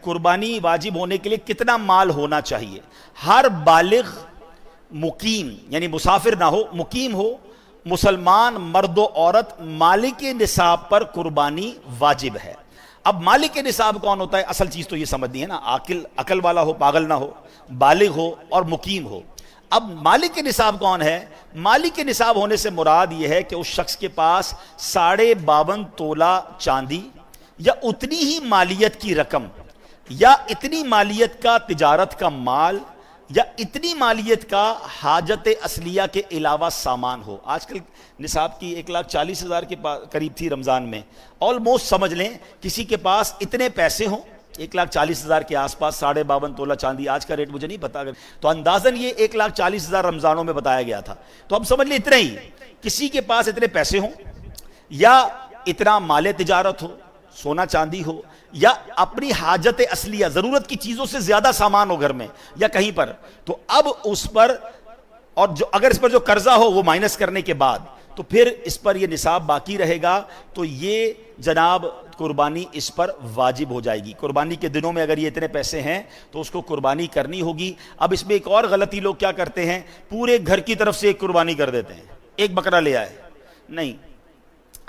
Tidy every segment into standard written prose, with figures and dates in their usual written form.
قربانی واجب ہونے کے لیے کتنا مال ہونا چاہیے؟ ہر بالغ مقیم یعنی مسافر نہ ہو، مقیم ہو، مسلمان مرد و عورت مالک نصاب پر قربانی واجب ہے۔ اب مالک نصاب کون ہوتا ہے؟ اصل چیز تو یہ سمجھنی ہے نا، عقل والا ہو، پاگل نہ ہو، بالغ ہو اور مقیم ہو۔ اب مالک نصاب کون ہے؟ مالک نصاب ہونے سے مراد یہ ہے کہ اس شخص کے پاس 52.5 تولہ چاندی یا اتنی ہی مالیت کی رقم یا اتنی مالیت کا تجارت کا مال یا اتنی مالیت کا حاجت اصلیہ کے علاوہ سامان ہو۔ آج کل نصاب کی 1,40,000 کے قریب تھی رمضان میں، آلموسٹ سمجھ لیں کسی کے پاس اتنے پیسے ہوں 1,40,000 کے آس پاس، 52.5 تولہ چاندی، آج کا ریٹ مجھے نہیں پتا، تو اندازاً یہ 1,40,000 رمضانوں میں بتایا گیا تھا، تو ہم سمجھ لیں اتنا ہی، کسی کے پاس اتنے پیسے ہوں یا اتنا مال تجارت ہو، سونا چاندی ہو، یا اپنی حاجت اصلیہ ضرورت کی چیزوں سے زیادہ سامان ہو گھر میں یا کہیں پر، تو اب اس پر، اور جو اگر اس پر جو قرضہ ہو وہ مائنس کرنے کے بعد، تو پھر اس پر یہ نصاب باقی رہے گا، تو یہ جناب قربانی اس پر واجب ہو جائے گی۔ قربانی کے دنوں میں اگر یہ اتنے پیسے ہیں تو اس کو قربانی کرنی ہوگی۔ اب اس میں ایک اور غلطی لوگ کیا کرتے ہیں، پورے گھر کی طرف سے ایک قربانی کر دیتے ہیں، ایک بکرا لے آئے، نہیں،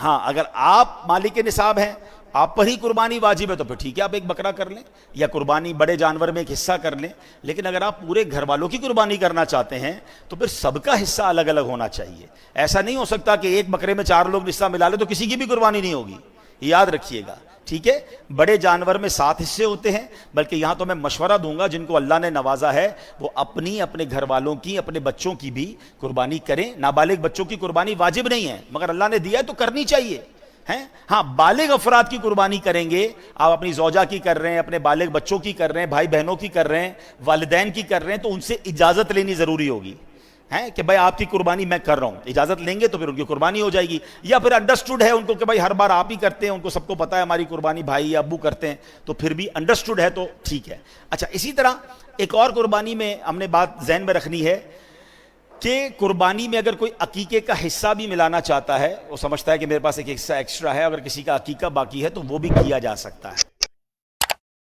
ہاں اگر آپ مالک نصاب ہیں، آپ پر ہی قربانی واجب ہے تو پھر ٹھیک ہے، آپ ایک بکرا کر لیں یا قربانی بڑے جانور میں ایک حصہ کر لیں، لیکن اگر آپ پورے گھر والوں کی قربانی کرنا چاہتے ہیں تو پھر سب کا حصہ الگ الگ ہونا چاہیے۔ ایسا نہیں ہو سکتا کہ ایک بکرے میں 4 لوگ حصہ ملا لیں تو کسی کی بھی قربانی نہیں ہوگی، یاد رکھیے گا، ٹھیک ہے؟ بڑے جانور میں 7 حصے ہوتے ہیں، بلکہ یہاں تو میں مشورہ دوں گا جن کو اللہ نے نوازا ہے وہ اپنے گھر والوں کی، اپنے بچوں کی بھی قربانی کریں۔ نابالغ بچوں کی قربانی واجب نہیں ہے، مگر اللہ نے دیا ہے تو کرنی چاہیے ہیں۔ ہاں بالغ افراد کی قربانی کریں گے، آپ اپنی زوجہ کی کر رہے ہیں، اپنے بالغ بچوں کی کر رہے ہیں، بھائی بہنوں کی کر رہے ہیں، والدین کی کر رہے ہیں، تو ان سے اجازت لینی ضروری ہوگی ہیں کہ بھائی آپ کی قربانی میں کر رہا ہوں، اجازت لیں گے تو پھر ان کی قربانی ہو جائے گی۔ یا پھر انڈرسٹوڈ ہے ان کو کہ بھائی ہر بار آپ ہی کرتے ہیں، ان کو سب کو پتہ ہے ہماری قربانی بھائی یا ابو کرتے ہیں، تو پھر بھی انڈرسٹوڈ ہے تو ٹھیک ہے۔ اچھا، اسی طرح ایک اور قربانی میں ہم نے بات ذہن میں رکھنی ہے کہ قربانی میں اگر کوئی عقیقے کا حصہ بھی ملانا چاہتا ہے، وہ سمجھتا ہے کہ میرے پاس ایک حصہ ایکسٹرا ہے، اگر کسی کا عقیقہ باقی ہے تو وہ بھی کیا جا سکتا ہے۔